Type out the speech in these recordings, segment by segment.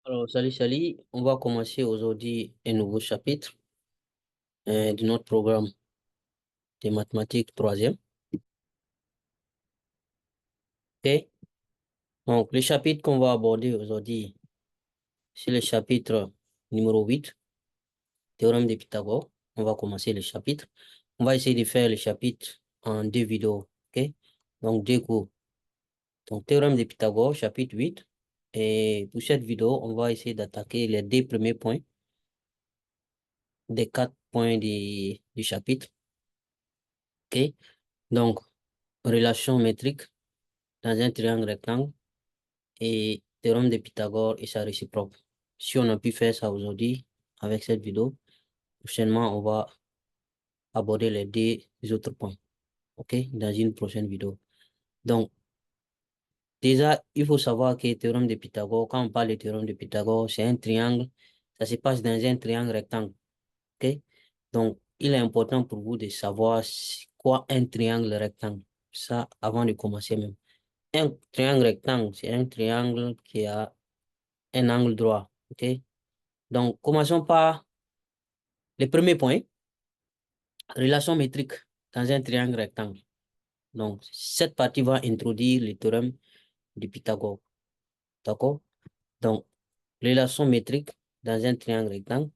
Alors, salut, on va commencer aujourd'hui un nouveau chapitre de notre programme de mathématiques troisième. Ok? Donc, le chapitre qu'on va aborder aujourd'hui, c'est le chapitre numéro 8, théorème de Pythagore. On va commencer le chapitre. On va essayer de faire le chapitre en deux vidéos. Ok? Donc, deux cours. Donc, théorème de Pythagore, chapitre 8. Et pour cette vidéo, on va essayer d'attaquer les deux premiers points des quatre points du chapitre. Ok? Donc, relation métrique dans un triangle rectangle et théorème de Pythagore et sa réciproque. Si on a pu faire ça aujourd'hui avec cette vidéo, prochainement, on va aborder les deux autres points, OK, dans une prochaine vidéo. Donc, déjà, il faut savoir que le théorème de Pythagore, quand on parle de théorème de Pythagore, c'est un triangle, ça se passe dans un triangle rectangle, OK? Donc, il est important pour vous de savoir quoi un triangle rectangle. Ça, avant de commencer même. Un triangle rectangle, c'est un triangle qui a un angle droit, OK? Donc, commençons par le premier point, relation métrique dans un triangle rectangle. Donc, cette partie va introduire le théorème de Pythagore. D'accord? Donc, relation métrique dans un triangle rectangle.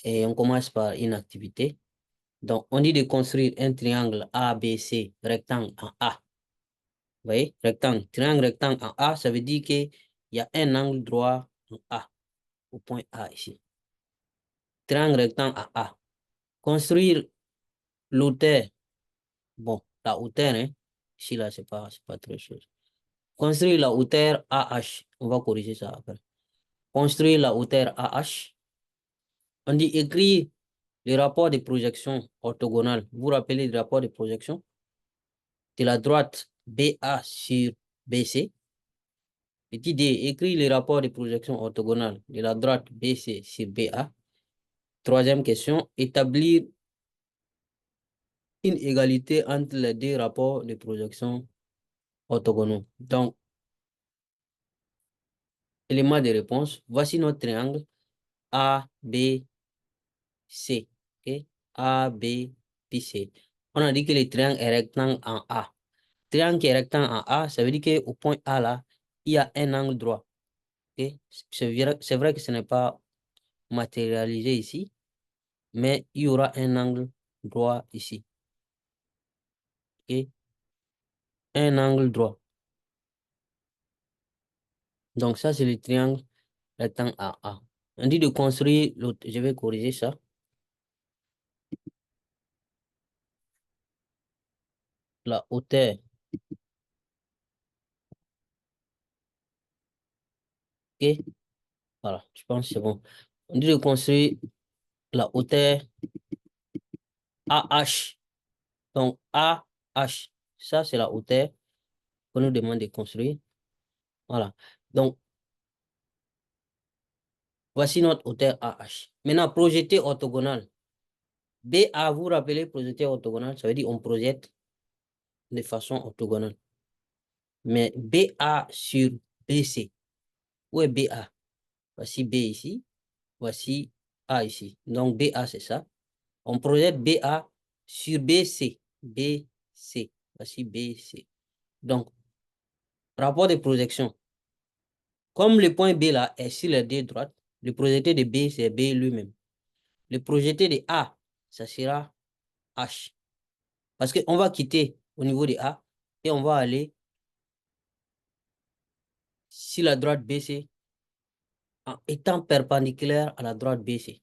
Et on commence par une activité. Donc, on dit de construire un triangle ABC rectangle en A. Vous voyez? Rectangle. Triangle rectangle en A, ça veut dire qu'il y a un angle droit en A, au point A ici. Triangle rectangle en A. Construire l'auteur. Bon, la hauteur, hein. Ici, là, c'est pas trop chose. Construire la hauteur AH. On va corriger ça après. Construire la hauteur AH. On dit écrire le rapport de projection orthogonal. Vous vous rappelez le rapport de projection? De la droite BA sur BC. Petit D, écrire le rapport de projection orthogonal de la droite BC sur BA. Troisième question, établir une égalité entre les deux rapports de projection orthogonaux. Donc, élément de réponse, voici notre triangle A, B, C. OK? A, B, puis C. On a dit que le triangle est rectangle en A. Triangle qui est rectangle en A, ça veut dire qu'au point A là, il y a un angle droit. OK? C'est vrai que ce n'est pas matérialisé ici, mais il y aura un angle droit ici. OK? Un angle droit. Donc ça, c'est le triangle rectangle en A. On dit de construire l'autre. Je vais corriger ça. La hauteur. OK? Voilà, je pense que c'est bon. On dit de construire la hauteur AH. Donc, AH, ça, c'est la hauteur qu'on nous demande de construire. Voilà. Donc, voici notre hauteur AH. Maintenant, projeté orthogonal. BA, vous vous rappelez, projeté orthogonal, ça veut dire on projette de façon orthogonale. Mais BA sur BC. Où est BA? Voici B ici. Voici A ici. Donc, BA, c'est ça. On projette BA sur BC. BC. Voici BC. Donc, rapport de projection. Comme le point B là est sur les deux droites, le projeté de B, c'est B lui-même. Le projeté de A, ça sera H. Parce qu'on va quitter au niveau de A et on va aller sur la droite BC en étant perpendiculaire à la droite BC.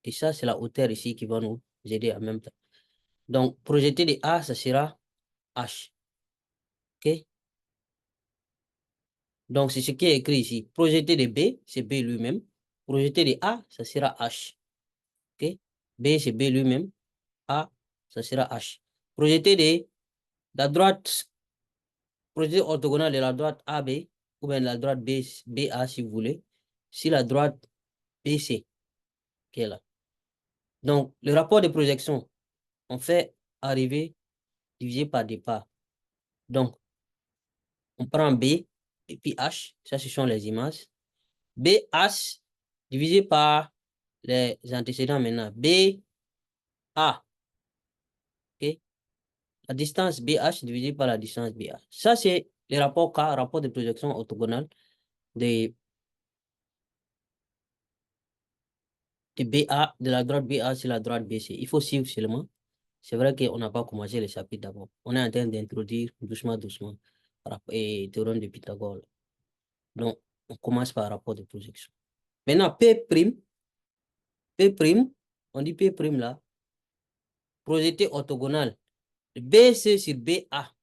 Et ça, c'est la hauteur ici qui va nous aider en même temps. Donc, projeté de A, ça sera H. OK? Donc, c'est ce qui est écrit ici. Projeté de B, c'est B lui-même. Projeté de A, ça sera H. OK? B, c'est B lui-même. A, ça sera H. Projeté de la droite, projeté orthogonal de la droite AB, ou bien la droite BA, si vous voulez, si la droite BC, qui est là. Donc, le rapport de projection, on fait arriver divisé par départ. Donc, on prend B et puis H, ça, ce sont les images. BH divisé par les antécédents maintenant. BA. OK? La distance BH divisée par la distance BA. Ça, c'est le rapport K, rapport de projection orthogonale de BA, de la droite BA sur la droite BC. Il faut suivre seulement. C'est vrai qu'on n'a pas commencé le chapitre d'abord. On est en train d'introduire doucement, doucement, et théorème de Pythagore. Donc, on commence par rapport de projection. Maintenant, P', on dit P' là, projeté orthogonal. BC sur BA.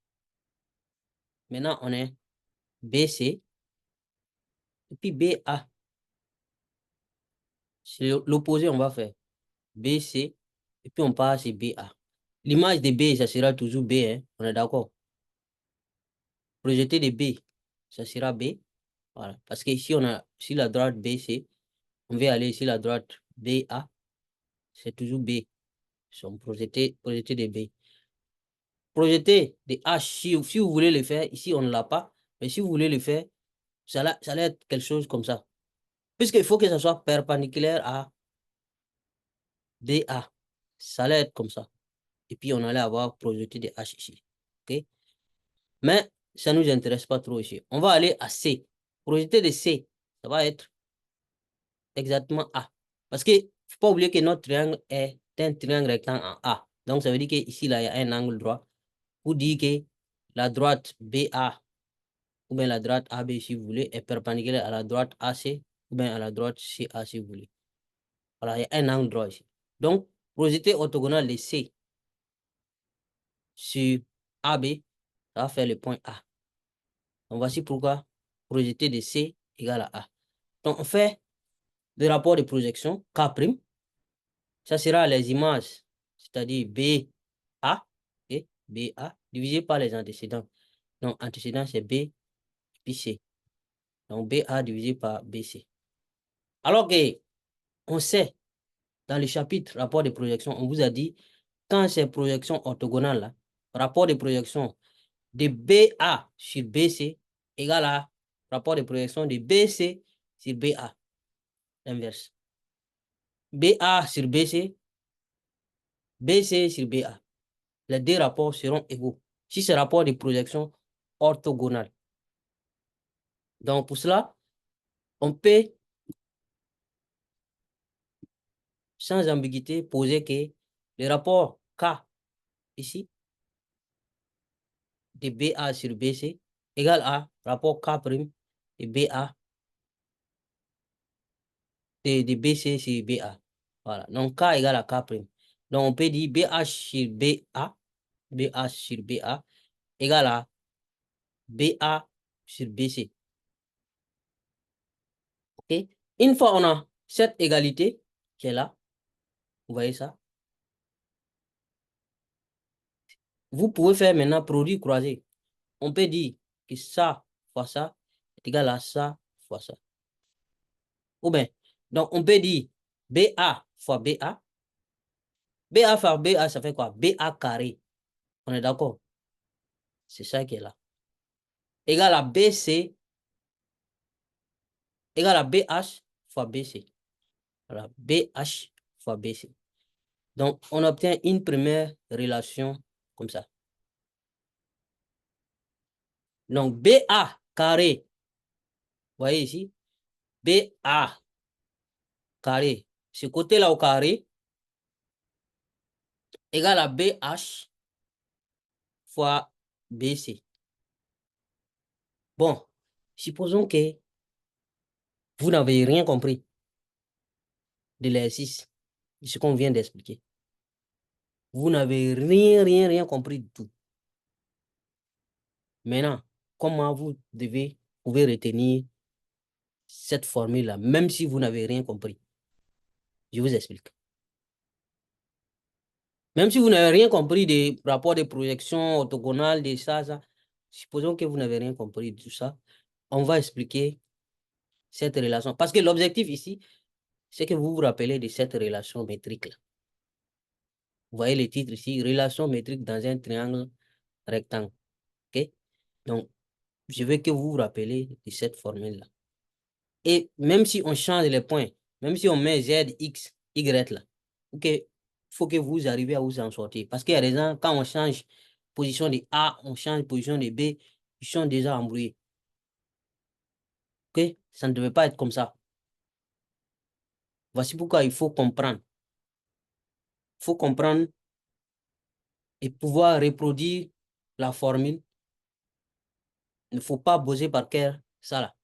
Maintenant, on est BC, et puis BA. C'est l'opposé, on va faire. BC, et puis on passe sur BA. L'image de B, ça sera toujours B, hein? On est d'accord? Projeté de B, ça sera B. Voilà. Parce que ici, on a sur la droite BC, on va aller sur la droite BA, c'est toujours B. Sont projetés de B. Projeté de H, si vous voulez le faire, ici, on ne l'a pas. Mais si vous voulez le faire, ça allait être quelque chose comme ça. Puisqu'il faut que ça soit perpendiculaire à BA. Ça allait être comme ça. Et puis, on allait avoir projeté de H ici. OK? Mais ça ne nous intéresse pas trop ici. On va aller à C. Projeté de C, ça va être exactement A. Parce que, faut pas oublier que notre triangle est un triangle rectangle en A. Donc, ça veut dire qu'ici, là, il y a un angle droit. Pour dire que la droite BA, ou bien la droite AB, si vous voulez, est perpendiculaire à la droite AC, ou bien à la droite CA, si vous voulez. Voilà, il y a un angle droit ici. Donc, projeté orthogonale de C sur AB, ça va faire le point A. Donc, voici pourquoi projeté de C égale à A. Donc, on fait le rapport de projection K'. Ça sera les images, c'est-à-dire BA, et BA, divisé par les antécédents. Donc, antécédent, c'est B, puis C. Donc, BA divisé par BC. Alors que, on sait, dans le chapitre rapport de projection, on vous a dit, quand c'est projection orthogonale, là, rapport de projection de BA sur BC égale à rapport de projection de BC sur BA. Inverse. BA sur BC, BC sur BA. Les deux rapports seront égaux si c'est rapport de projection orthogonale. Donc, pour cela, on peut, sans ambiguïté, poser que le rapport K ici, de BA sur BC, égale à rapport K' de BA, de BC sur BA. Voilà. Donc, K égale à K'. Donc, on peut dire BH sur BA, BH sur BA, égale à BA sur BC. OK? Une fois on a cette égalité qui est là, vous voyez ça? Vous pouvez faire maintenant produit croisé. On peut dire que ça fois ça est égal à ça fois ça. Ou bien, donc on peut dire BA fois BA. BA fois BA, ça fait quoi? BA carré. On est d'accord? C'est ça qui est là. Égal à BC, égal à BH fois BC. Voilà, BH fois BC. Donc, on obtient une première relation comme ça. Donc, BA carré, vous voyez ici, BA carré, ce côté-là au carré, égale à BH fois BC. Bon, supposons que vous n'avez rien compris de l'exercice, de ce qu'on vient d'expliquer. Vous n'avez rien compris du tout. Maintenant, comment vous pouvez retenir cette formule-là, même si vous n'avez rien compris? Je vous explique. Même si vous n'avez rien compris des rapports de projection orthogonale, de ça, supposons que vous n'avez rien compris de tout ça, on va expliquer cette relation. Parce que l'objectif ici, c'est que vous vous rappelez de cette relation métrique-là. Vous voyez le titre ici, relation métrique dans un triangle rectangle. OK? Donc, je veux que vous vous rappelez de cette formule-là. Et même si on change les points, même si on met Z, X, Y là, ok, il faut que vous arriviez à vous en sortir. Parce qu'il y a des gens, quand on change position de A, on change position de B, ils sont déjà embrouillés. Ok? Ça ne devait pas être comme ça. Voici pourquoi il faut comprendre. Il faut comprendre et pouvoir reproduire la formule. Il ne faut pas bosser par cœur ça là.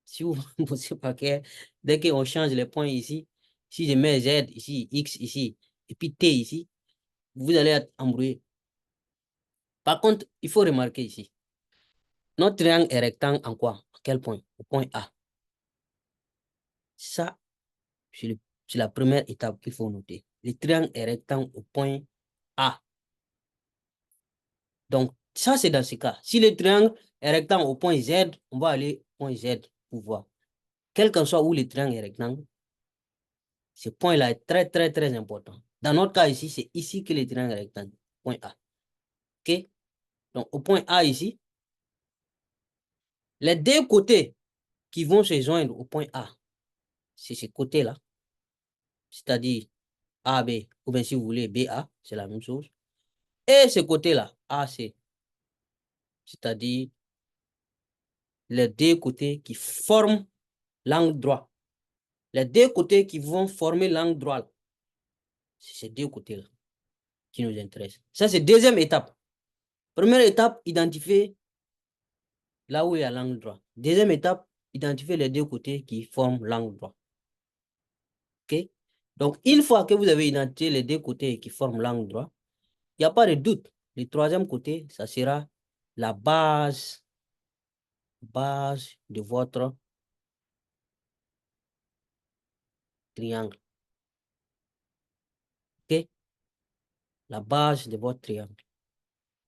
Si vous bossez par cœur, dès qu'on change les points ici, si je mets Z ici, X ici, et puis T ici, vous allez être embrouillé. Par contre, il faut remarquer ici, notre triangle est rectangle en quoi? À quel point? Au point A. Ça, c'est la première étape qu'il faut noter. Le triangle est rectangle au point A. Donc, ça, c'est dans ce cas. Si le triangle est rectangle au point Z, on va aller au point Z pour voir. Quel qu'en soit où le triangle est rectangle, ce point-là est très, très, très important. Dans notre cas ici, c'est ici que le triangle est rectangle. Point A. OK? Donc, au point A ici, les deux côtés qui vont se joindre au point A, c'est ce côté-là, c'est-à-dire AB, ou bien si vous voulez BA, c'est la même chose. Et ce côté-là, AC, c'est-à-dire les deux côtés qui forment l'angle droit. Les deux côtés qui vont former l'angle droit, c'est ces deux côtés-là qui nous intéressent. Ça, c'est deuxième étape. Première étape, identifier là où il y a l'angle droit. Deuxième étape, identifier les deux côtés qui forment l'angle droit. OK? Donc, une fois que vous avez identifié les deux côtés qui forment l'angle droit, il n'y a pas de doute. Le troisième côté, ça sera la base de votre triangle. OK? La base de votre triangle.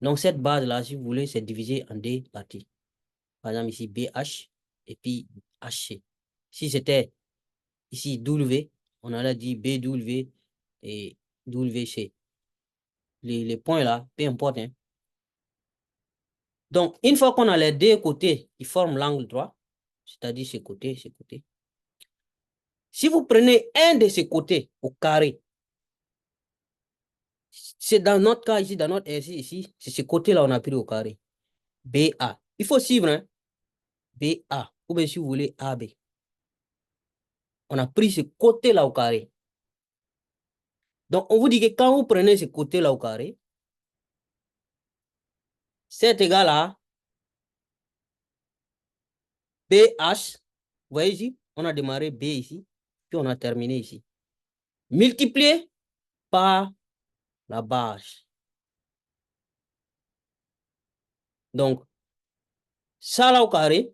Donc, cette base-là, si vous voulez, c'est divisé en deux parties. Par exemple, ici, BH et puis HC. Si c'était ici W, on aurait dit BW et WC. Les points là, peu importe. Hein. Donc, une fois qu'on a les deux côtés qui forment l'angle droit, c'est-à-dire ce côté, si vous prenez un de ces côtés au carré, c'est dans notre cas ici, dans notre exercice ici, c'est ce côté-là on a pris au carré. BA. Il faut suivre, hein? BA. Ou bien si vous voulez AB. On a pris ce côté-là au carré. Donc, on vous dit que quand vous prenez ce côté-là au carré, c'est égal à BH. Vous voyez ici, on a démarré B ici, puis on a terminé ici. Multiplié par la base. Donc, ça là au carré,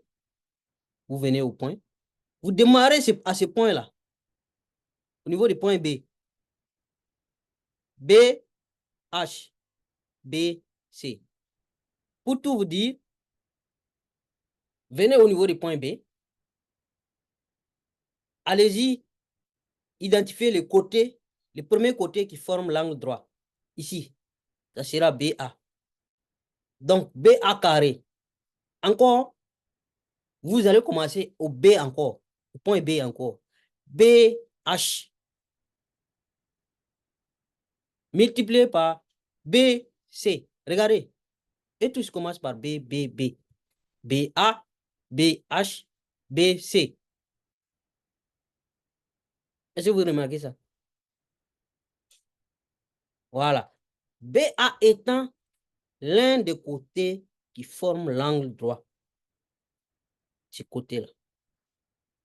vous venez au point. Vous démarrez à ce point-là, au niveau du point B. B, H, B, C. Pour tout vous dire, venez au niveau du point B. Allez-y, identifiez les côtés, les premiers côtés qui forment l'angle droit. Ici, ça sera BA. Donc, BA carré. Encore, vous allez commencer au B encore, au point B encore. BH multiplié par BC. Regardez. Et tout se commence par B, B, B. BA, BH, BC. Est-ce que vous remarquez ça? Voilà. BA étant l'un des côtés qui forme l'angle droit. Ce côté-là.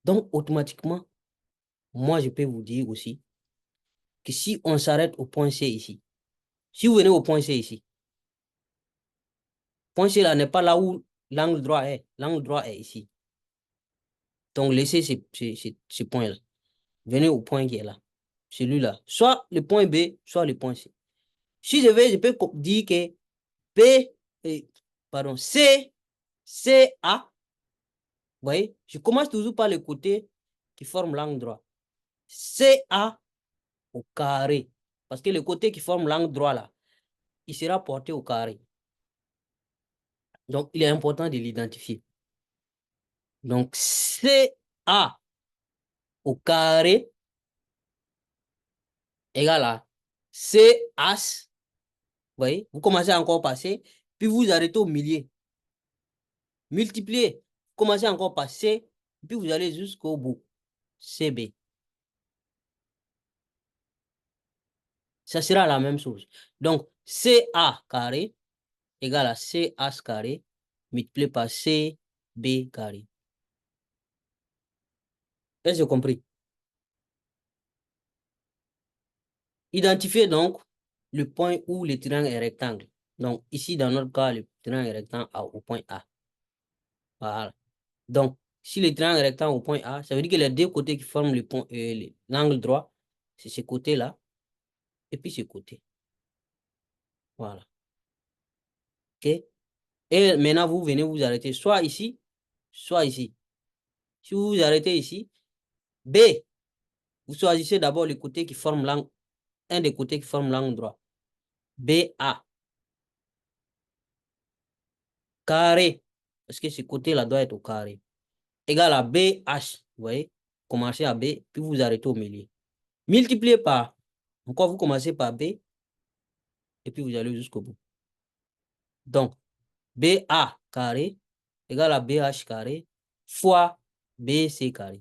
Donc, automatiquement, moi, je peux vous dire aussi que si on s'arrête au point C ici, si vous venez au point C ici, point C là n'est pas là où l'angle droit est. L'angle droit est ici. Donc, laissez ce point-là. Venez au point qui est là. Celui-là. Soit le point B, soit le point C. Si je peux dire que pardon, CA, vous voyez, je commence toujours par le côté qui forme l'angle droit. CA au carré. Parce que le côté qui forme l'angle droit là, il sera porté au carré. Donc, il est important de l'identifier. Donc, CA A au carré égale à CH. Vous voyez, vous commencez encore par C, puis vous arrêtez au milieu. Multipliez. Commencez encore par C, puis vous allez jusqu'au bout. CB. Ça sera la même chose. Donc, CA carré égale à CH carré multiplié par CB carré. Est-ce que vous compris? Identifiez donc le point où le triangle est rectangle. Donc, ici, dans notre cas, le triangle est rectangle au point A. Voilà. Donc, si le triangle est rectangle au point A, ça veut dire que les deux côtés qui forment le point, l'angle droit, c'est ce côté-là et puis ce côté. Voilà. OK? Et maintenant, vous venez vous arrêter soit ici, soit ici. Si vous vous arrêtez ici, B, vous choisissez d'abord le côté qui forme l'angle, un des côtés qui forme l'angle droit. BA. Carré. Parce que ce côté-là doit être au carré. Égal à BH. Vous voyez? Commencez à B, puis vous arrêtez au milieu. Multipliez par. Encore, vous commencez par B, et puis vous allez jusqu'au bout. Donc, BA carré égale à BH carré fois BC carré.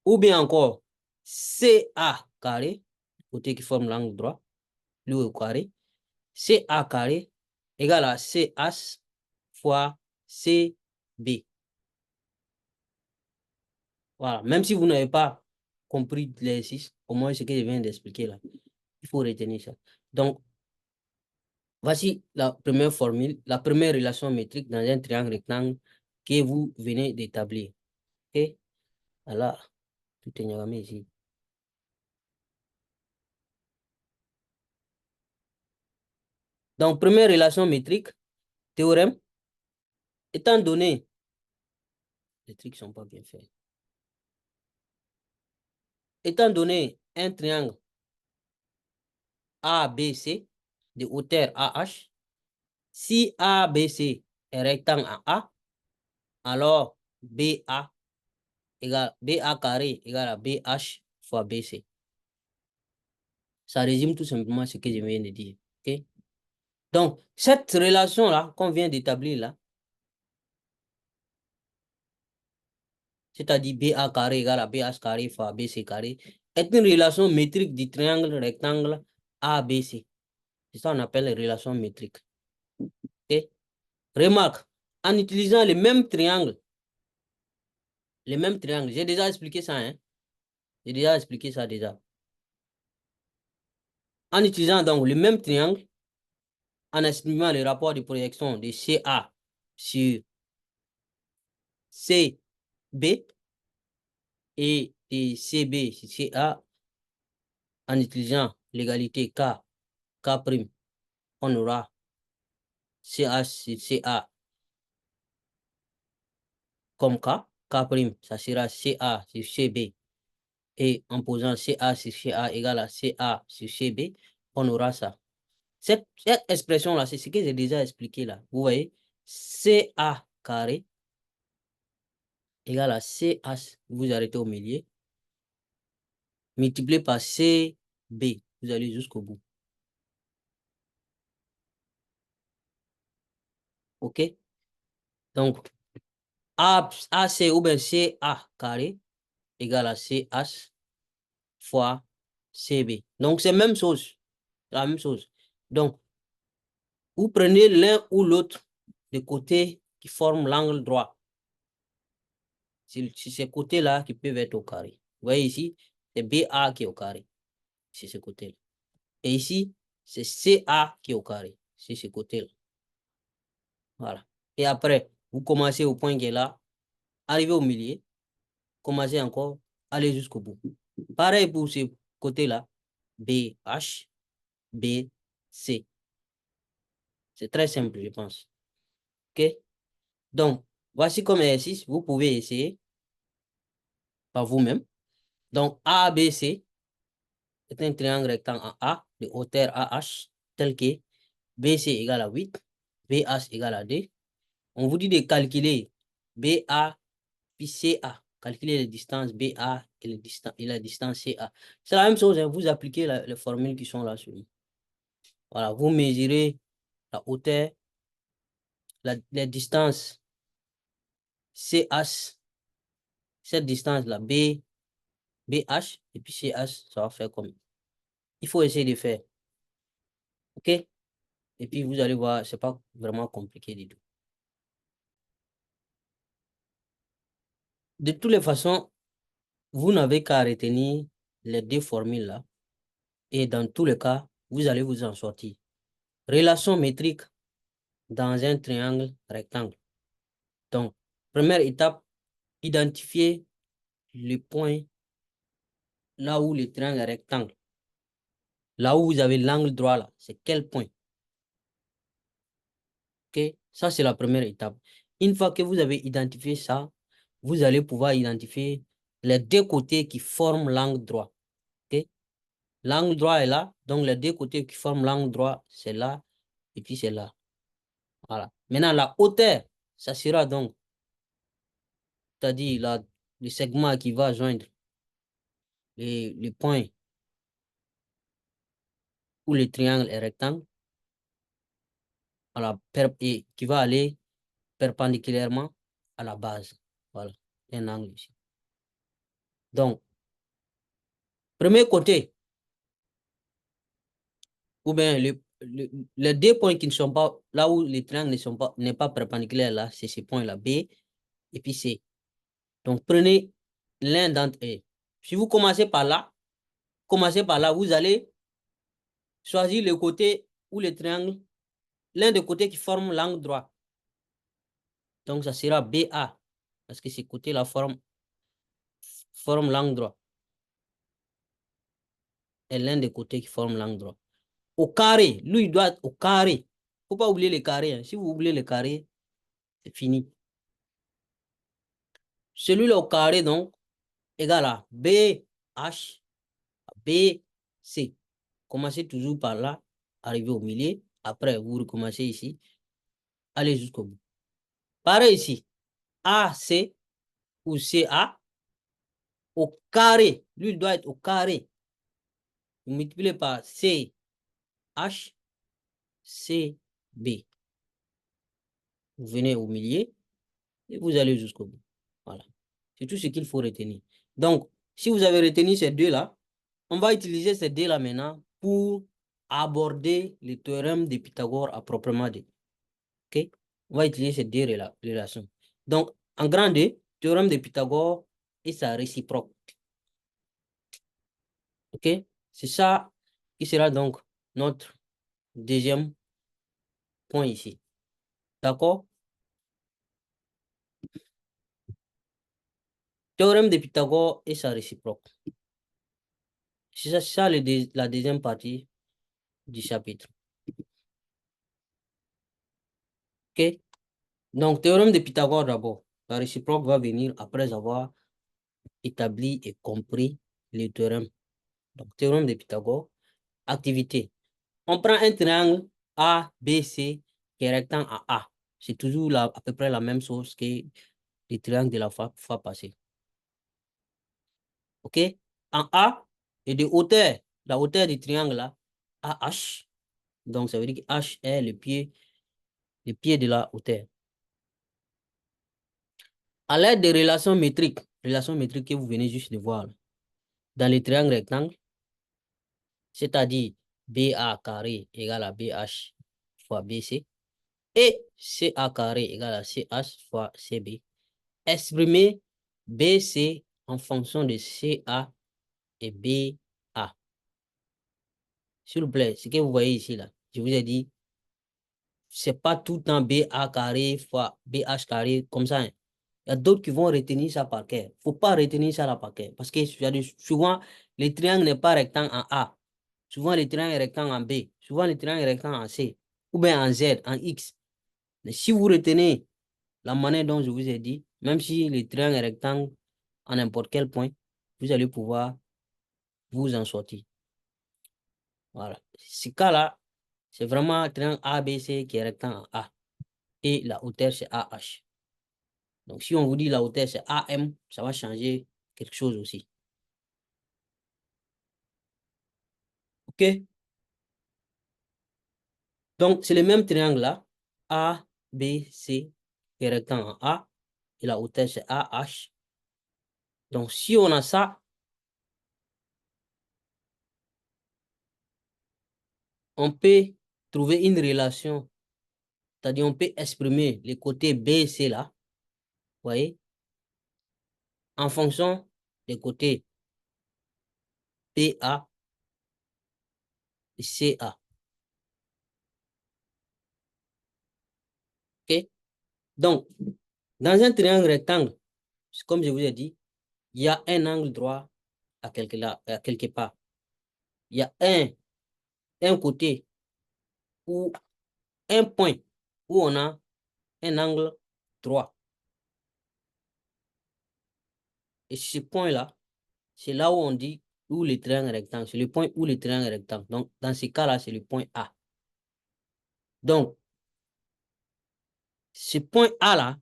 Ou bien encore, CA carré, côté qui forme l'angle droit, lui au carré, CA carré égale à CH fois CB. Voilà. Même si vous n'avez pas compris l'exercice, au moins ce que je viens d'expliquer là, il faut retenir ça. Donc, voici la première formule, la première relation métrique dans un triangle rectangle que vous venez d'établir. OK? Alors, tout est nommé ici. Donc, première relation métrique, théorème, étant donné, les trucs ne sont pas bien faits. Étant donné un triangle ABC de hauteur AH, si ABC est rectangle en A, alors BA carré égale à BH fois BC. Ça résume tout simplement ce que je viens de dire. OK? Donc, cette relation-là qu'on vient d'établir là, c'est-à-dire BA carré égale à BH carré fois BC carré, est une relation métrique du triangle rectangle ABC. C'est ça qu'on appelle les relations métriques. OK? Remarque, en utilisant les mêmes triangles, j'ai déjà expliqué ça, hein? J'ai déjà expliqué ça déjà. En utilisant donc le même triangle, en estimant le rapport de projection de CA sur CB et de CB sur CA, en utilisant l'égalité K', on aura CH sur CA comme K', ça sera CA sur CB. Et en posant CA sur CA égale à CA sur CB, on aura ça. Cette expression-là, c'est ce que j'ai déjà expliqué là. Vous voyez, CA carré égale à CH, vous arrêtez au milieu, multiplié par CB, vous allez jusqu'au bout. OK? Donc, AC ou bien CA carré égale à CH fois CB. Donc, c'est la même chose. La même chose. Donc, vous prenez l'un ou l'autre des côtés qui forment l'angle droit. C'est ces côtés-là qui peuvent être au carré. Vous voyez ici, c'est BA qui est au carré. C'est ce côté-là. Et ici, c'est CA qui est au carré. C'est ce côté-là. Voilà. Et après, vous commencez au point qui est là, arrivez au milieu, commencez encore, allez jusqu'au bout. Pareil pour ce côté-là, BH, BC. C'est très simple, je pense. OK? Donc, voici comme exercice, vous pouvez essayer par vous-même. Donc, ABC est un triangle rectangle en A de hauteur AH tel que BC égale à 8, BH égale à 2. On vous dit de calculer BA puis CA. calculer les distances BA et la distance CA. C'est la même chose, hein, vous appliquez les formules qui sont là sur nous. Voilà, vous mesurez la hauteur, les distances CH, cette distance-là, BH, et puis CH, ça va faire comme. Il faut essayer de faire. OK? Et puis vous allez voir, c'est pas vraiment compliqué du tout. De toutes les façons, vous n'avez qu'à retenir les deux formules-là. Et dans tous les cas, vous allez vous en sortir. Relation métrique dans un triangle rectangle. Donc, première étape, identifier le point là où le triangle est rectangle. Là où vous avez l'angle droit, là, c'est quel point? OK? Ça, c'est la première étape. Une fois que vous avez identifié ça, vous allez pouvoir identifier les deux côtés qui forment l'angle droit. OK? L'angle droit est là, donc les deux côtés qui forment l'angle droit, c'est là, et puis c'est là. Voilà. Maintenant, la hauteur, ça sera donc, c'est-à-dire le segment qui va joindre les points où le triangle est rectangle, et qui va aller perpendiculairement à la base. Voilà, un angle ici. Donc, premier côté, ou bien les deux points qui ne sont pas, là où les triangles n'est pas perpendiculaire là, c'est ces points-là, B et puis C. Donc, prenez l'un d'entre eux. Si vous commencez par là, vous allez choisir le côté où le triangle, l'un des côtés qui forme l'angle droit. Donc, ça sera BA, parce que ces côtés-là forment l'angle droit. Et l'un des côtés qui forme l'angle droit. Au carré, lui, il doit être au carré. Il ne faut pas oublier les carrés, hein. Si vous oubliez les carrés, c'est fini. Celui-là au carré, donc, égal à BH, BC. Commencez toujours par là, arrivez au milieu. Après, vous recommencez ici. Allez jusqu'au bout. Pareil ici. AC ou CA au carré. Lui, il doit être au carré. Vous multipliez par CH, CB. Vous venez au milieu et vous allez jusqu'au bout. Voilà. C'est tout ce qu'il faut retenir. Donc, si vous avez retenu ces deux-là, on va utiliser ces deux-là maintenant pour aborder le théorème de Pythagore à proprement dit. OK? On va utiliser ces deux relations. Donc, en grand 2, théorème de Pythagore et sa réciproque. OK? C'est ça qui sera donc notre deuxième point ici. D'accord? Théorème de Pythagore et sa réciproque. C'est ça la deuxième partie du chapitre. OK? Donc, théorème de Pythagore d'abord. La réciproque va venir après avoir établi et compris les théorèmes. Donc, théorème de Pythagore. Activité. On prend un triangle A, B, C qui est rectangle à A. C'est toujours à peu près la même chose que les triangles de la fois passée. OK? En A, et de hauteur, la hauteur du triangle là, AH. Donc, ça veut dire que H est le pied de la hauteur. À l'aide des relations métriques que vous venez juste de voir, dans les triangles rectangles, c'est-à-dire BA carré égale à BH fois BC, et CA carré égale à CH fois CB, exprimer BC en fonction de CA et BA. S'il vous plaît, ce que vous voyez ici, là, je vous ai dit, c'est pas tout le temps BA carré fois BH carré comme ça, hein. Il y a d'autres qui vont retenir ça par cœur. Il ne faut pas retenir ça là par cœur. Parce que souvent, le triangle n'est pas rectangle en A. Souvent, le triangle est rectangle en B. Souvent, le triangle est rectangle en C. Ou bien en Z, en X. Mais si vous retenez la manière dont je vous ai dit, même si le triangle est rectangle à n'importe quel point, vous allez pouvoir vous en sortir. Voilà. Ce cas-là, c'est vraiment un triangle ABC qui est rectangle en A. Et la hauteur, c'est AH. Donc, si on vous dit la hauteur, c'est AM, ça va changer quelque chose aussi. OK? Donc, c'est le même triangle-là. A, B, C, et rectangle en A. Et la hauteur, c'est AH. Donc, si on a ça, on peut trouver une relation. C'est-à-dire, on peut exprimer les côtés B et C là. Vous voyez? En fonction des côtés PA et CA. OK? Donc, dans un triangle rectangle, comme je vous ai dit, il y a un angle droit à quelque part. Il y a un côté ou un point où on a un angle droit. Et ce point-là, c'est là où on dit où le triangle rectangle. C'est le point où le triangle rectangle. Donc, dans ce cas-là, c'est le point A. Donc, ce point A-là,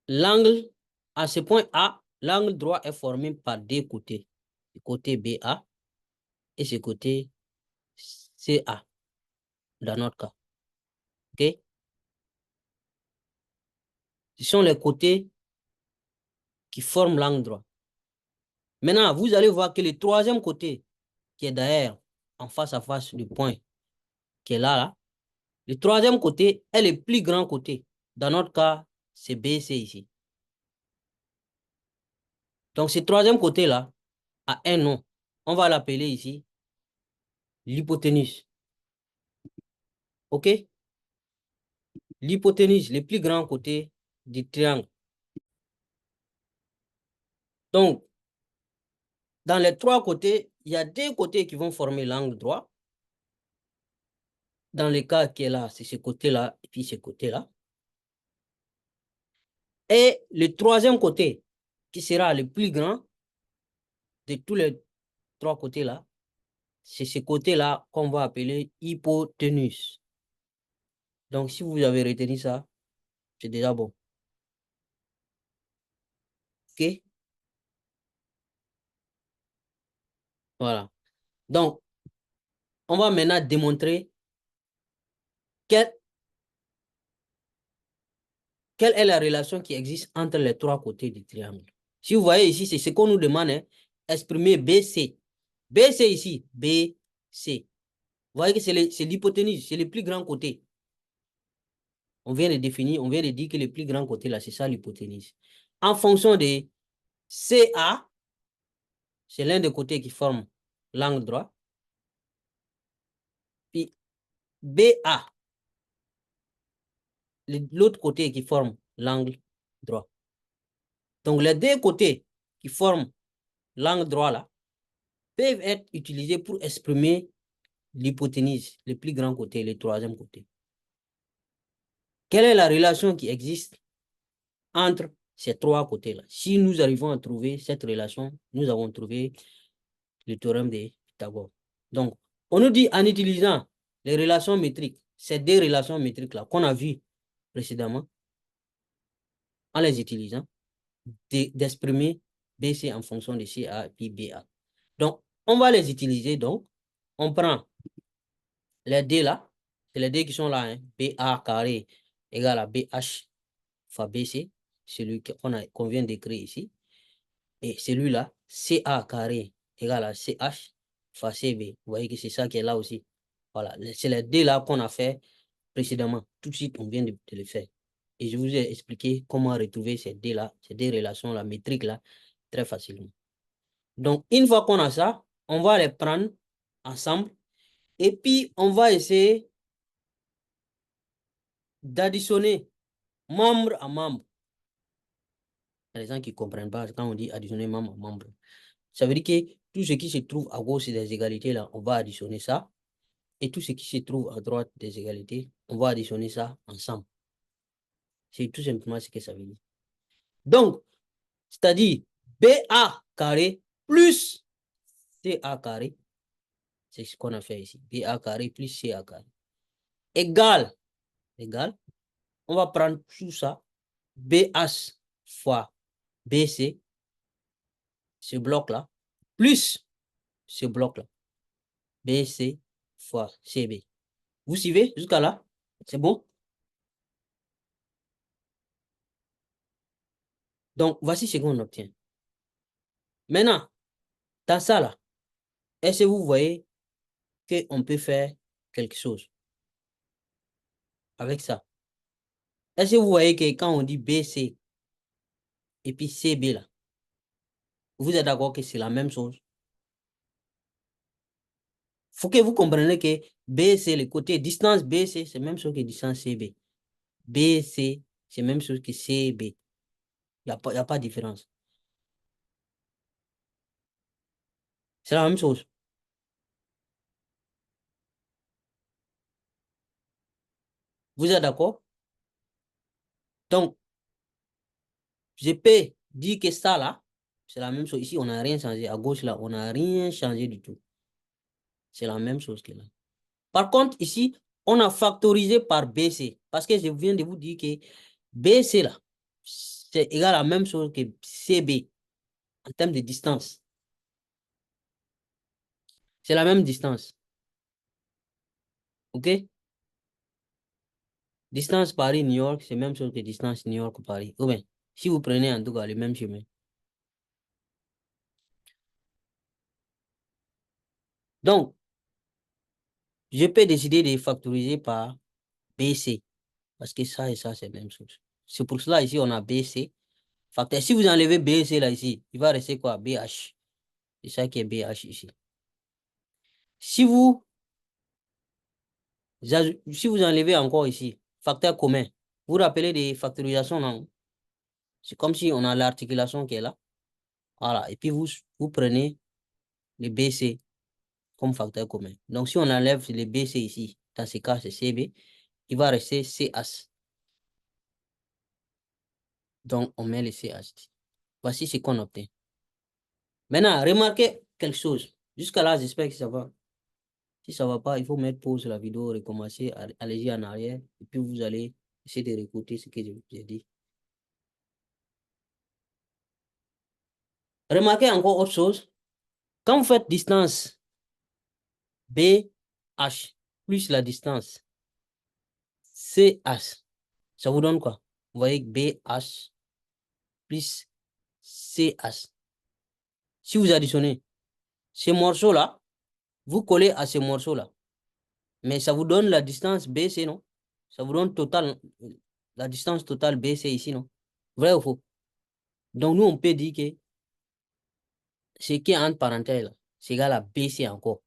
l'angle, à ce point A, l'angle droit est formé par deux côtés. Le côté BA et ce côté CA, dans notre cas. OK? Ce sont les côtés qui forment l'angle droit. Maintenant, vous allez voir que le troisième côté, qui est derrière, en face à face du point qui est là, le troisième côté est le plus grand côté. Dans notre cas, c'est BC ici. Donc, ce troisième côté-là a un nom. On va l'appeler ici l'hypoténuse. OK? L'hypoténuse, le plus grand côté du triangle. Donc, dans les trois côtés, il y a deux côtés qui vont former l'angle droit. Dans le cas qui est là, c'est ce côté-là et puis ce côté-là. Et le troisième côté, qui sera le plus grand de tous les trois côtés-là, c'est ce côté-là qu'on va appeler hypoténuse. Donc, si vous avez retenu ça, c'est déjà bon. OK? Voilà. Donc, on va maintenant démontrer quelle est la relation qui existe entre les trois côtés du triangle. Si vous voyez ici, c'est ce qu'on nous demande, hein, exprimer BC. BC ici, BC. Vous voyez que c'est l'hypoténuse, c'est le plus grand côté. On vient de définir, on vient de dire que le plus grand côté là, c'est ça l'hypoténuse. En fonction de CA, c'est l'un des côtés qui forme l'angle droit. Puis BA, l'autre côté qui forme l'angle droit. Donc les deux côtés qui forment l'angle droit là peuvent être utilisés pour exprimer l'hypoténuse, le plus grand côté, le troisième côté. Quelle est la relation qui existe entre ces trois côtés-là? Si nous arrivons à trouver cette relation, nous avons trouvé le théorème de Pythagore. Donc, on nous dit en utilisant les relations métriques, ces deux relations métriques-là qu'on a vues précédemment, en les utilisant, d'exprimer BC en fonction de CA et puis BA. Donc, on va les utiliser. Donc, on prend les deux là, c'est les deux qui sont là, hein, BA carré égale à BH fois BC, celui qu'on vient d'écrire ici. Et celui-là, CA carré égale à CH fois CB. Vous voyez que c'est ça qui est là aussi. Voilà, c'est les deux là qu'on a fait précédemment. Tout de suite, on vient de le faire. Et je vous ai expliqué comment retrouver ces deux là, ces deux relations là, métriques là, très facilement. Donc, une fois qu'on a ça, on va les prendre ensemble et puis on va essayer d'additionner membre à membre. Il y a des gens qui ne comprennent pas quand on dit additionner membre à membre. Ça veut dire que tout ce qui se trouve à gauche des égalités, là, on va additionner ça. Et tout ce qui se trouve à droite des égalités, on va additionner ça ensemble. C'est tout simplement ce que ça veut dire. Donc, c'est-à-dire BA carré plus CA carré, c'est ce qu'on a fait ici. BA carré plus CA carré, égale égale, on va prendre tout ça, BH fois BC, ce bloc-là, plus ce bloc-là, BC fois CB. Vous suivez jusqu'à là? C'est bon? Donc, voici ce qu'on obtient. Maintenant, dans ça là, est-ce que vous voyez qu'on peut faire quelque chose avec ça? Est-ce que vous voyez que quand on dit BC et puis CB là, vous êtes d'accord que c'est la même chose? Faut que vous compreniez que BC, le côté distance BC, c'est la même chose que distance CB. BC, c'est la même chose que CB. Il n'y a pas de différence. C'est la même chose. Vous êtes d'accord? Donc, je peux dire que ça là, c'est la même chose. Ici, on n'a rien changé. À gauche là, on n'a rien changé du tout. C'est la même chose que là. Par contre, ici, on a factorisé par BC. Parce que je viens de vous dire que BC là, c'est égal à la même chose que CB en termes de distance. C'est la même distance. OK? Distance Paris-New York, c'est la même chose que distance New York-Paris. Ou bien, si vous prenez en tout cas le même chemin. Donc, je peux décider de factoriser par BC. Parce que ça et ça, c'est la même chose. C'est pour cela, ici, on a BC. Facteur. Si vous enlevez BC là, ici, il va rester quoi? BH. C'est ça qui est BH ici. Si vous, si vous enlevez encore ici, facteur commun, vous vous rappelez des factorisations, non? C'est comme si on a l'articulation qui est là. Voilà. Et puis, vous prenez le BC comme facteur commun. Donc, si on enlève le BC ici, dans ce cas, c'est CB, il va rester CH. Donc, on met le CH. Voici ce qu'on obtient. Maintenant, remarquez quelque chose. Jusqu'à là, j'espère que ça va. Si ça ne va pas, il faut mettre pause sur la vidéo, recommencer, allez-y en arrière, et puis vous allez essayer de réécouter ce que je vous ai dit. Remarquez encore autre chose. Quand vous faites distance BH plus la distance CH, ça vous donne quoi? Vous voyez que BH plus CH. Si vous additionnez ces morceaux-là, vous collez à ces morceaux-là. Mais ça vous donne la distance BC, non? Ça vous donne total, la distance totale BC ici, non? Vrai ou faux? Donc, nous, on peut dire que ce qui est entre parenthèses, c'est égal à BC encore.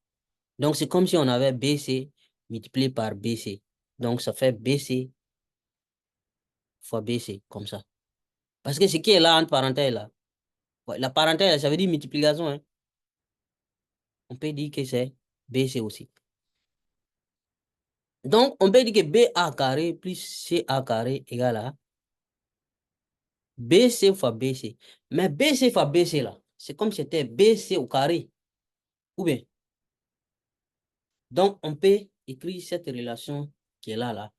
Donc, c'est comme si on avait BC multiplié par BC. Donc, ça fait BC fois BC, comme ça. Parce que ce qui est là entre parenthèses, là, ouais, la parenthèse, ça veut dire multiplication. Hein. On peut dire que c'est BC aussi. Donc, on peut dire que BA carré plus CA carré égale à BC fois BC. Mais BC fois BC, là, c'est comme si c'était BC au carré. Ou bien, donc, on peut écrire cette relation qui est là, là.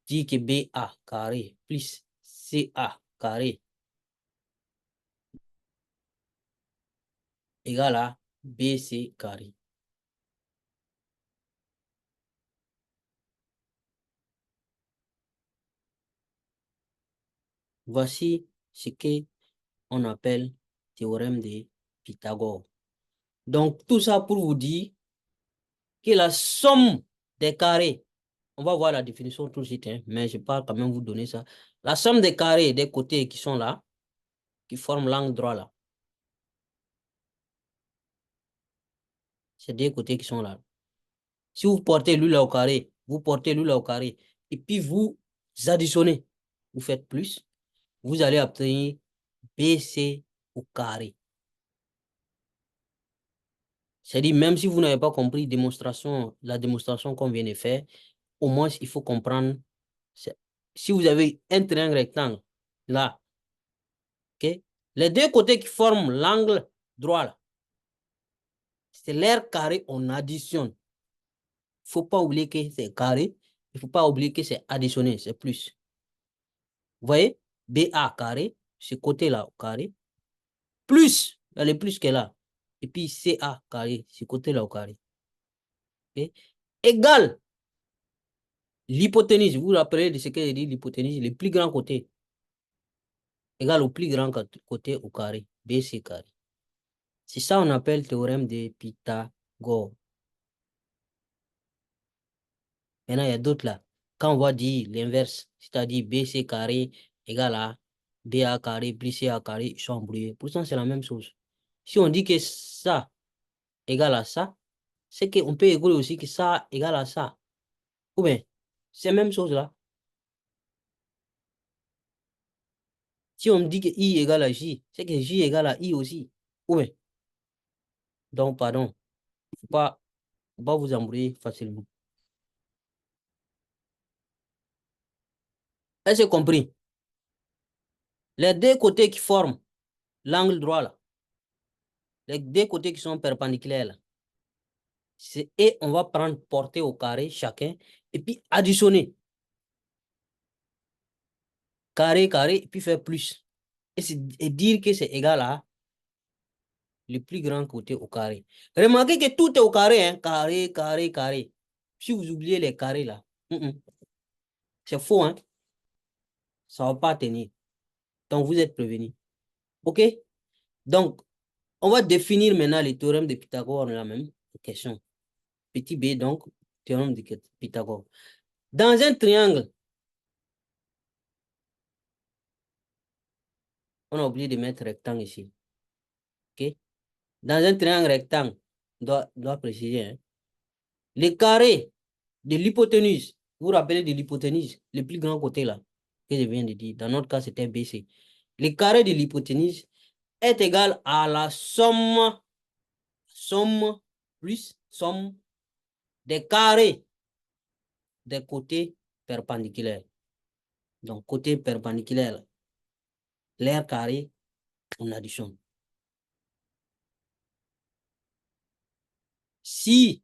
Dit que BA carré plus CA carré égale à BC carré. Voici ce qu'on appelle théorème de Pythagore. Donc, tout ça pour vous dire que la somme des carrés, on va voir la définition tout de suite, hein, mais je peux quand même vous donner ça. La somme des carrés des côtés qui sont là, qui forment l'angle droit là, c'est des côtés qui sont là. Si vous portez lui là au carré, vous portez lui là au carré, et puis vous additionnez, vous faites plus, vous allez obtenir BC au carré. C'est-à-dire, même si vous n'avez pas compris la démonstration qu'on vient de faire, au moins, il faut comprendre. Si vous avez un triangle rectangle, là, ok, les deux côtés qui forment l'angle droit, là, c'est l'air carré, on additionne. Il ne faut pas oublier que c'est carré. Il ne faut pas oublier que c'est additionné, c'est plus. Vous voyez? BA carré, ce côté-là au carré, plus, il y a le plus qu'elle a. Et puis CA carré, ce côté-là au carré. Okay? Égal l'hypoténuse. Vous vous rappelez de ce que j'ai dit, l'hypoténuse, le plus grand côté. Égal au plus grand côté au carré. BC carré. C'est ça on appelle le théorème de Pythagore. Maintenant, il y a d'autres là. Quand on va dire l'inverse, c'est-à-dire BC carré égale à BA carré plus CA carré, ils sont embrouillés. Pourtant, c'est la même chose. Si on dit que ça égale à ça, c'est qu'on peut écouter aussi que ça égale à ça. Ou bien, c'est la même chose là. Si on me dit que I égale à J, c'est que J égale à I aussi. Ou bien, donc, pardon, faut pas vous embrouiller facilement. Est-ce que compris? Les deux côtés qui forment l'angle droit là, les deux côtés qui sont perpendiculaires là, et on va prendre portée au carré chacun, et puis additionner. Carré, carré, et puis faire plus. Et dire que c'est égal à le plus grand côté au carré. Remarquez que tout est au carré, hein? Carré, carré, carré. Si vous oubliez les carrés là, c'est faux, hein? Ça ne va pas tenir. Donc, vous êtes prévenus. OK? Donc, on va définir maintenant le théorème de Pythagore, la même question. Petit b, donc, théorème de Pythagore. Dans un triangle, on a oublié de mettre rectangle ici. OK? Dans un triangle rectangle, on doit préciser, hein? Les carrés de l'hypoténuse, vous vous rappelez de l'hypoténuse, le plus grand côté là, que je viens de dire. Dans notre cas, c'était BC. Le carré de l'hypoténuse est égal à la somme plus somme des carrés des côtés perpendiculaires. Donc, côté perpendiculaire, l'air carré, on additionne. Si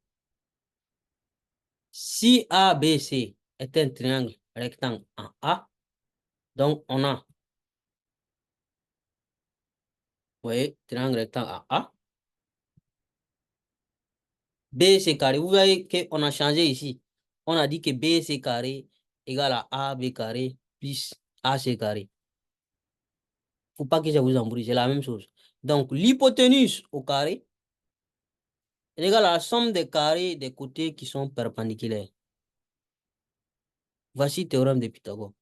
ABC est un triangle rectangle en A, donc on a, vous voyez, triangle rectangle en A, BC carré, vous voyez qu'on a changé ici. On a dit que BC carré égale à AB carré plus AC carré. Faut pas que ça vous embrouille, c'est la même chose. Donc, l'hypoténuse au carré est égale à la somme des carrés des côtés qui sont perpendiculaires. Voici le théorème de Pythagore.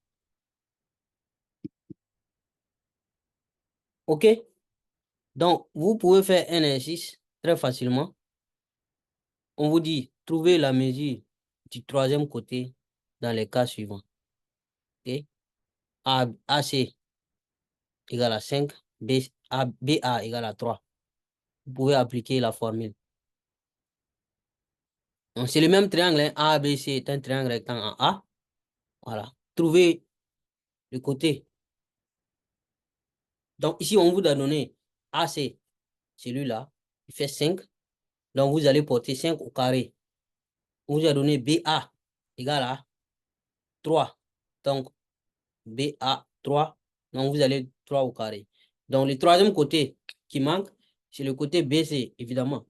OK? Donc, vous pouvez faire un exercice très facilement. On vous dit, trouvez la mesure du troisième côté dans les cas suivants. OK? AC égale à 5, BA égale à 3. Vous pouvez appliquer la formule. Donc, c'est le même triangle, hein. ABC est un triangle rectangle en A. Voilà. Trouvez le côté. Donc, ici, on vous a donné AC, celui-là, il fait 5. Donc, vous allez porter 5 au carré. On vous a donné BA égale à 3. Donc, BA 3. Donc, vous allez 3 au carré. Donc, le troisième côté qui manque, c'est le côté BC, évidemment.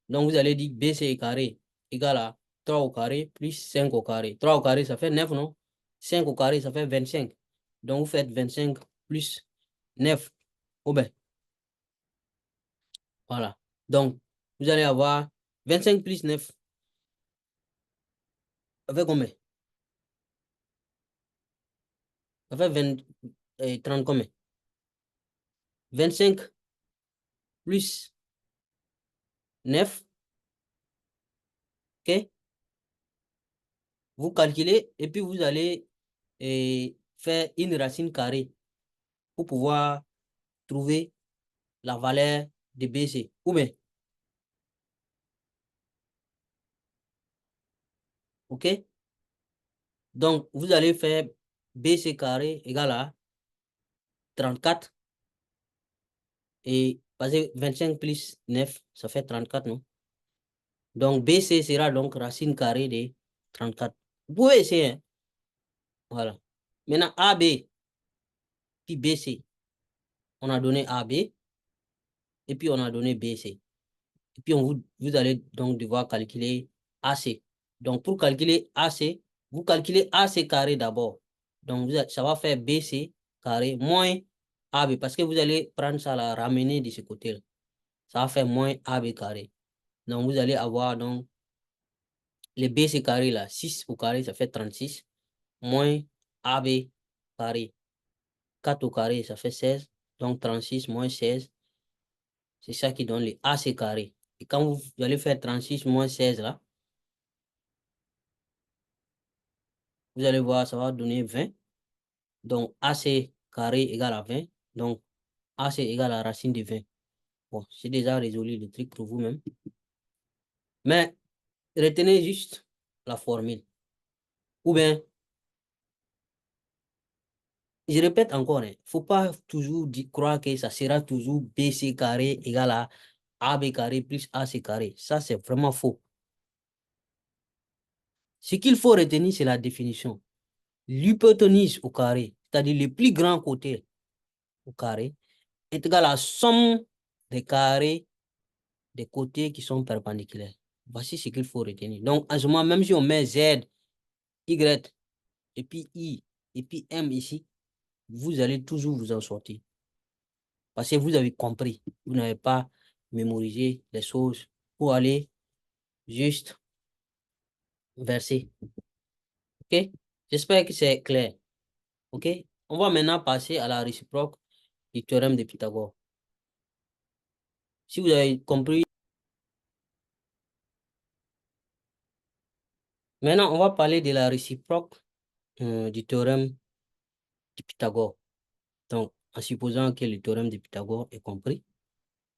Donc, vous allez dire BC carré égale à 3 au carré plus 5 au carré. 3 au carré, ça fait 9, non? 5 au carré, ça fait 25. Donc, vous faites 25 plus 9. Oh ben, voilà. Donc, vous allez avoir 25 plus 9. Ça fait combien? Ça fait 30 combien? 25 plus 9. OK? Vous calculez et puis vous allez faire une racine carrée pour pouvoir trouver la valeur de BC. Ou bien, OK? Donc, vous allez faire BC carré égale à 34. Et parce que 25 plus 9, ça fait 34, non? Donc, BC sera donc racine carrée de 34. Vous pouvez essayer, hein. Voilà. Maintenant, AB, puis BC. On a donné AB, et puis on a donné BC. Et puis vous allez donc devoir calculer AC. Donc, pour calculer AC, vous calculez AC carré d'abord. Donc, ça va faire BC carré moins AB, parce que vous allez prendre ça, la ramener de ce côté-là. Ça va faire moins AB carré. Donc, vous allez avoir donc les BC carré là, 6 au carré, ça fait 36, moins AB carré. 4 au carré, ça fait 16. Donc, 36 moins 16, c'est ça qui donne les AC carré. Et quand vous allez faire 36 moins 16 là, vous allez voir, ça va donner 20. Donc, AC carré égale à 20. Donc, AC égale à la racine de 20. Bon, j'ai déjà résolu le truc pour vous-même. Mais retenez juste la formule. Ou bien, je répète encore, il ne faut pas toujours croire que ça sera toujours BC carré égale à AB carré plus AC carré. Ça, c'est vraiment faux. Ce qu'il faut retenir, c'est la définition. L'hypoténuse au carré, c'est-à-dire le plus grand côté au carré, est égal à la somme des carrés des côtés qui sont perpendiculaires. Voici ce qu'il faut retenir. Donc, en ce moment, même si on met Z, Y, et puis I, et puis M ici, vous allez toujours vous en sortir. Parce que vous avez compris. Vous n'avez pas mémorisé les choses pour aller juste verser. OK? J'espère que c'est clair. OK? On va maintenant passer à la réciproque du théorème de Pythagore. Si vous avez compris, maintenant, on va parler de la réciproque du théorème de Pythagore. Donc, en supposant que le théorème de Pythagore est compris.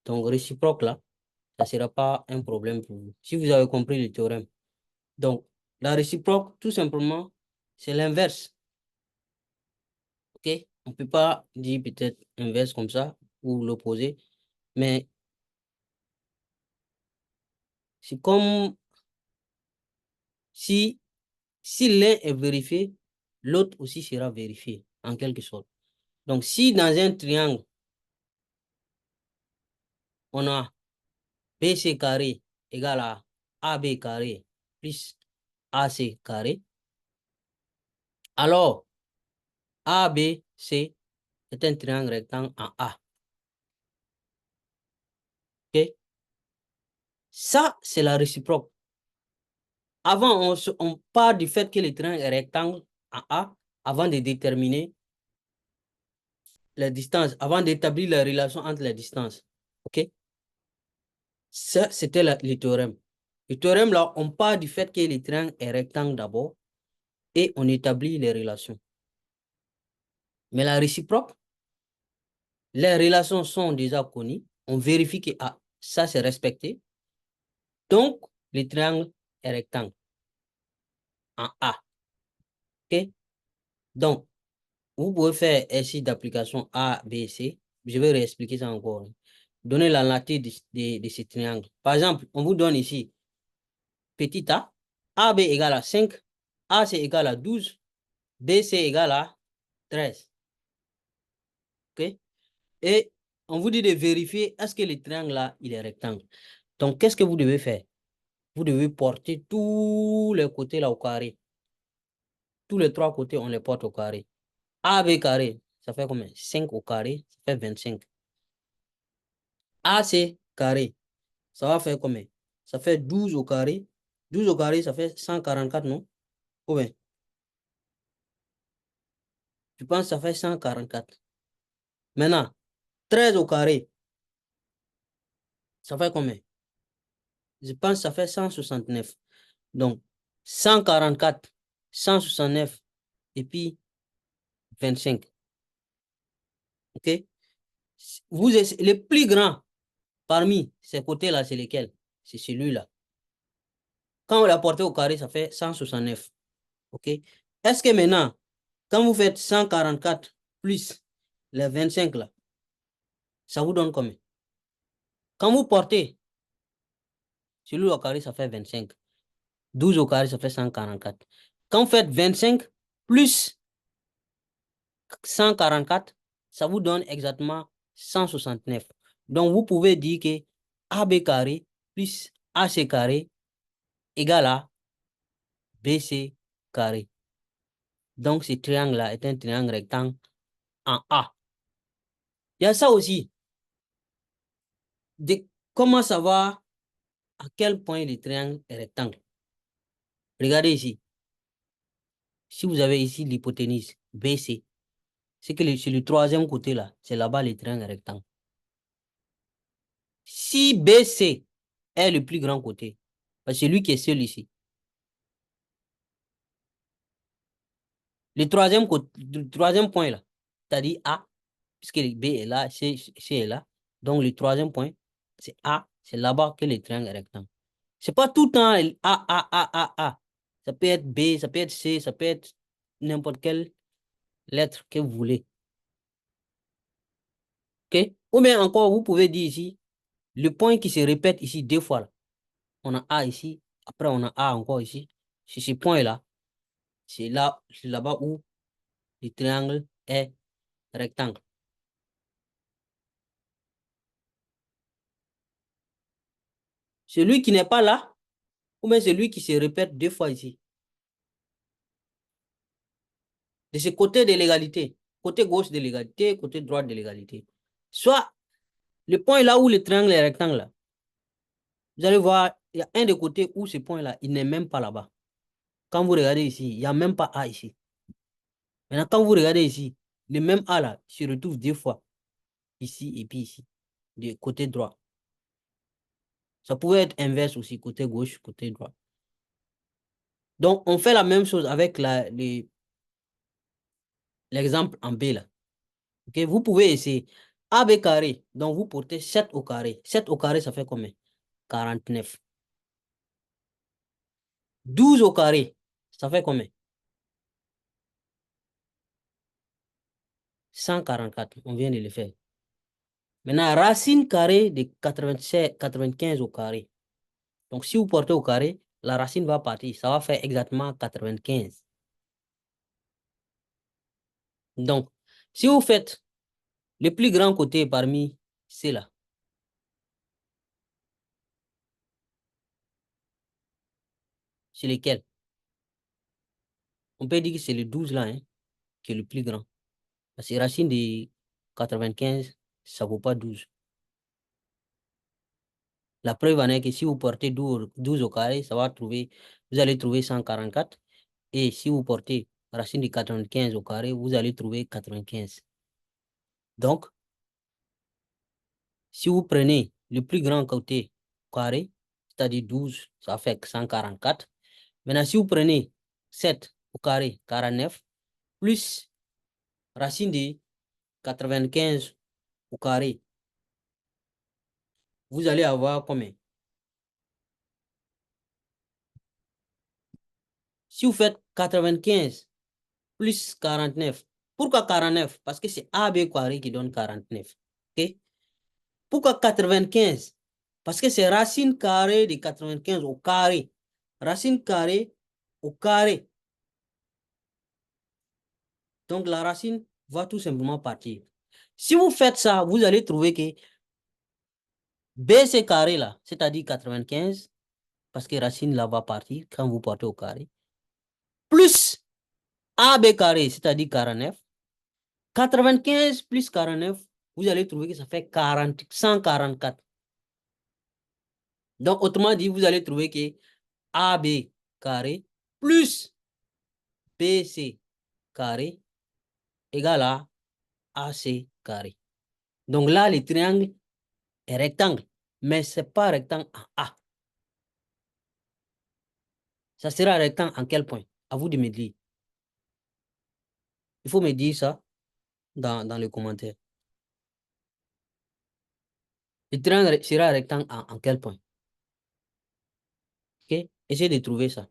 Donc, réciproque là, ça ne sera pas un problème pour vous. Si vous avez compris le théorème. Donc, la réciproque, tout simplement, c'est l'inverse. OK? On ne peut pas dire peut-être inverse comme ça ou l'opposé, mais c'est comme si, si l'un est vérifié, l'autre aussi sera vérifié, en quelque sorte. Donc, si dans un triangle, on a BC carré égale à AB carré plus AC carré, alors ABC est un triangle rectangle en A. OK? Ça, c'est la réciproque. Avant, on part du fait que le triangle est rectangle en A avant de déterminer les distances, avant d'établir la relation entre les distances. OK? Ça, c'était le théorème. Le théorème, là, on part du fait que le triangle est rectangle d'abord et on établit les relations. Mais la réciproque, les relations sont déjà connues. On vérifie que ah, ça, c'est respecté. Donc, le triangle est rectangle en A. OK? Donc, vous pouvez faire ici d'application A, B, C. Je vais réexpliquer ça encore. Donnez la latitude de ce triangle. Par exemple, on vous donne ici petit a, AB égale à 5, AC égale à 12, BC égale à 13. OK? Et on vous dit de vérifier est-ce que le triangle là, il est rectangle. Donc, qu'est-ce que vous devez faire? Vous devez porter tous les côtés là au carré. Tous les trois côtés, on les porte au carré. AB carré, ça fait combien? 5 au carré, ça fait 25. AC carré, ça va faire combien? Ça fait 12 au carré. 12 au carré, ça fait 144, non? Ou bien, je pense que ça fait 144. Maintenant, 13 au carré, ça fait combien? Je pense que ça fait 169. Donc, 144, 169 et puis 25. OK? Le plus grand parmi ces côtés-là, c'est lequel? C'est celui-là. Quand on l'a porté au carré, ça fait 169. OK? Est-ce que maintenant, quand vous faites 144 plus les 25 là, ça vous donne combien? Quand vous portez celui au carré, ça fait 25. 12 au carré, ça fait 144. Quand vous faites 25 plus 144, ça vous donne exactement 169. Donc, vous pouvez dire que AB carré plus AC carré égale à BC carré. Donc, ce triangle-là est un triangle rectangle en A. Il y a ça aussi. Comment savoir à quel point le triangle est rectangle? Regardez ici. Si vous avez ici l'hypoténuse BC, c'est que sur le troisième côté là, c'est là-bas le triangle rectangle. Si BC est le plus grand côté, parce que c'est lui qui est seul ici. Le troisième point là, c'est-à-dire A, puisque B est là, C est là. Donc le troisième point, c'est A, c'est là-bas que le triangle est rectangle. C'est pas tout le temps A. Ça peut être B, ça peut être C, ça peut être n'importe quelle lettre que vous voulez. OK? Ou bien encore, vous pouvez dire ici, le point qui se répète ici deux fois. Là. On a A ici, après on a A encore ici. C'est ce point-là. C'est là-bas où le triangle est rectangle. Celui qui n'est pas là, ou bien celui qui se répète deux fois ici. De ce côté de l'égalité. Côté gauche de l'égalité, côté droit de l'égalité. Soit le point là où le triangle est rectangle, là, vous allez voir, il y a un des côtés où ce point-là, il n'est même pas là-bas. Quand vous regardez ici, il n'y a même pas A ici. Maintenant, quand vous regardez ici, le même A là se retrouve deux fois. Ici et puis ici. Du côté droit. Ça pouvait être inverse aussi, côté gauche, côté droit. Donc, on fait la même chose avec l'exemple en B là. Okay? Vous pouvez essayer. AB carré, donc vous portez 7 au carré. 7 au carré, ça fait combien? 49. 12 au carré, ça fait combien? 144, on vient de le faire. Maintenant, racine carrée de 87, 95 au carré. Donc, si vous portez au carré, la racine va partir. Ça va faire exactement 95. Donc, si vous faites le plus grand côté parmi c'est là, c'est lequel? On peut dire que c'est le 12 là, hein, qui est le plus grand. Parce que racine de 95, ça ne vaut pas 12. La preuve en est que si vous portez 12 au carré, vous allez trouver 144. Et si vous portez racine de 95 au carré, vous allez trouver 95. Donc, si vous prenez le plus grand côté carré, c'est-à-dire 12, ça fait 144. Maintenant, si vous prenez 7 au carré, 49, plus racine de 95 au carré, vous allez avoir combien? Si vous faites 95 plus 49, pourquoi 49? Parce que c'est AB carré qui donne 49. OK? Pourquoi 95? Parce que c'est racine carrée de 95 au carré. Racine carrée au carré. Donc, la racine va tout simplement partir. Si vous faites ça, vous allez trouver que BC carré là, c'est-à-dire 95, parce que racine là va partir quand vous portez au carré, plus AB carré, c'est-à-dire 49, 95 plus 49, vous allez trouver que ça fait 144. Donc, autrement dit, vous allez trouver que AB carré plus BC carré égale à AC carré. Donc là, le triangle est rectangle, mais ce n'est pas rectangle en A. Ça sera rectangle en quel point? À vous de me dire. Il faut me dire ça dans les commentaires. Le triangle sera rectangle en quel point? OK? Essayez de trouver ça.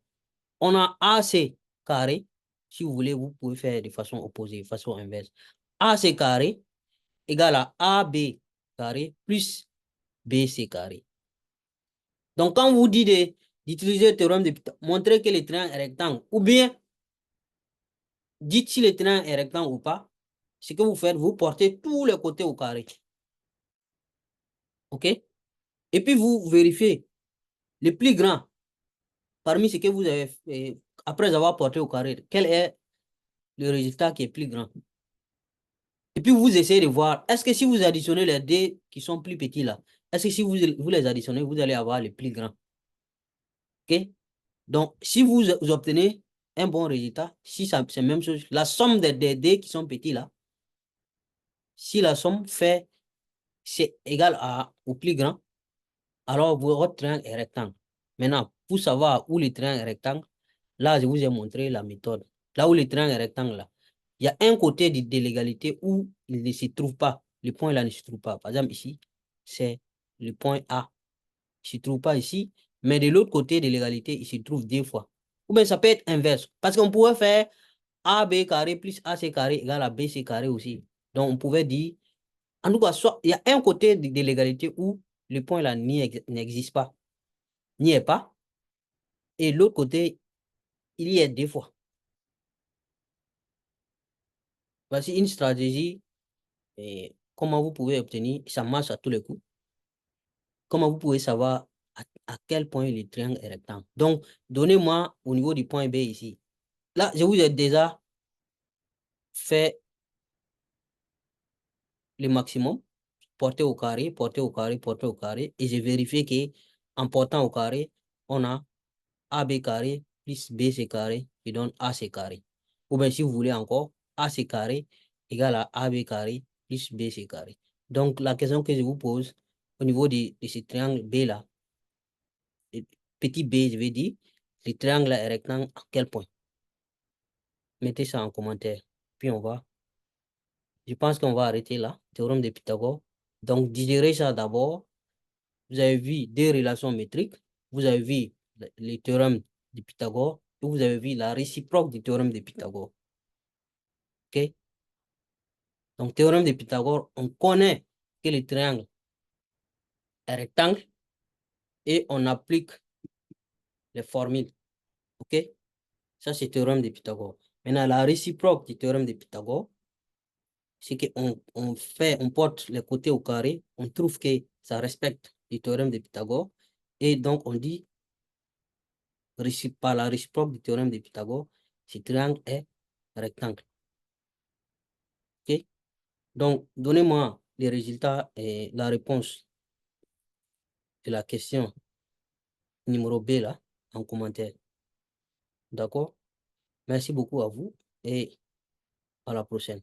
On a AC carré. Si vous voulez, vous pouvez faire de façon opposée, de façon inverse. AC carré égale à AB carré plus BC carré. Donc, quand vous dites d'utiliser le théorème de Pythagore, montrer que le triangle est rectangle, ou bien dites si le triangle est rectangle ou pas. Ce que vous faites, vous portez tous les côtés au carré. OK? Et puis vous vérifiez le plus grand parmi ce que vous avez fait, après avoir porté au carré, quel est le résultat qui est plus grand. Et puis vous essayez de voir, est-ce que si vous additionnez les dés qui sont plus petits là, est-ce que si vous les additionnez, vous allez avoir les plus grands. OK? Donc, si vous obtenez un bon résultat, si c'est la même chose, la somme des dés qui sont petits là, si la somme fait, c'est égal au plus grand, alors votre triangle est rectangle. Maintenant, pour savoir où le triangle est rectangle, là, je vous ai montré la méthode. Là où le triangle est rectangle, là, il y a un côté de l'égalité où il ne se trouve pas. Le point là ne se trouve pas. Par exemple, ici, c'est le point A. Il ne se trouve pas ici, mais de l'autre côté de l'égalité, il se trouve deux fois. Ou bien ça peut être inverse. Parce qu'on pourrait faire AB carré plus AC carré égale à BC carré aussi. Donc, on pouvait dire, en tout cas, soit, il y a un côté de l'égalité où le point là n'existe pas, n'y est pas, et l'autre côté, il y est deux fois. Voici une stratégie et comment vous pouvez obtenir, ça marche à tous les coups, comment vous pouvez savoir à quel point le triangle est rectangle. Donc, donnez-moi au niveau du point B ici. Là, je vous ai déjà fait le maximum, porter au carré, porter au carré, porter au carré, et j'ai vérifié que en portant au carré, on a AB carré plus BC carré qui donne AC carré. Ou bien si vous voulez encore, AC carré égale à AB carré plus BC carré. Donc la question que je vous pose au niveau de ce triangle B là, petit b, je vais dire, le triangle est rectangle à quel point? Mettez ça en commentaire. Puis on va. Je pense qu'on va arrêter là. Théorème de Pythagore. Donc digérez ça d'abord. Vous avez vu deux relations métriques. Vous avez vu le théorème de Pythagore. Et vous avez vu la réciproque du théorème de Pythagore. OK? Donc, théorème de Pythagore, on connaît que le triangle est rectangle et on applique les formules. OK? Ça, c'est le théorème de Pythagore. Maintenant, la réciproque du théorème de Pythagore, c'est on porte les côtés au carré, on trouve que ça respecte le théorème de Pythagore. Et donc, on dit, par la réciproque du théorème de Pythagore, ce triangle est rectangle. OK? Donc, donnez-moi les résultats et la réponse de la question numéro B là, en commentaire. D'accord? Merci beaucoup à vous et à la prochaine.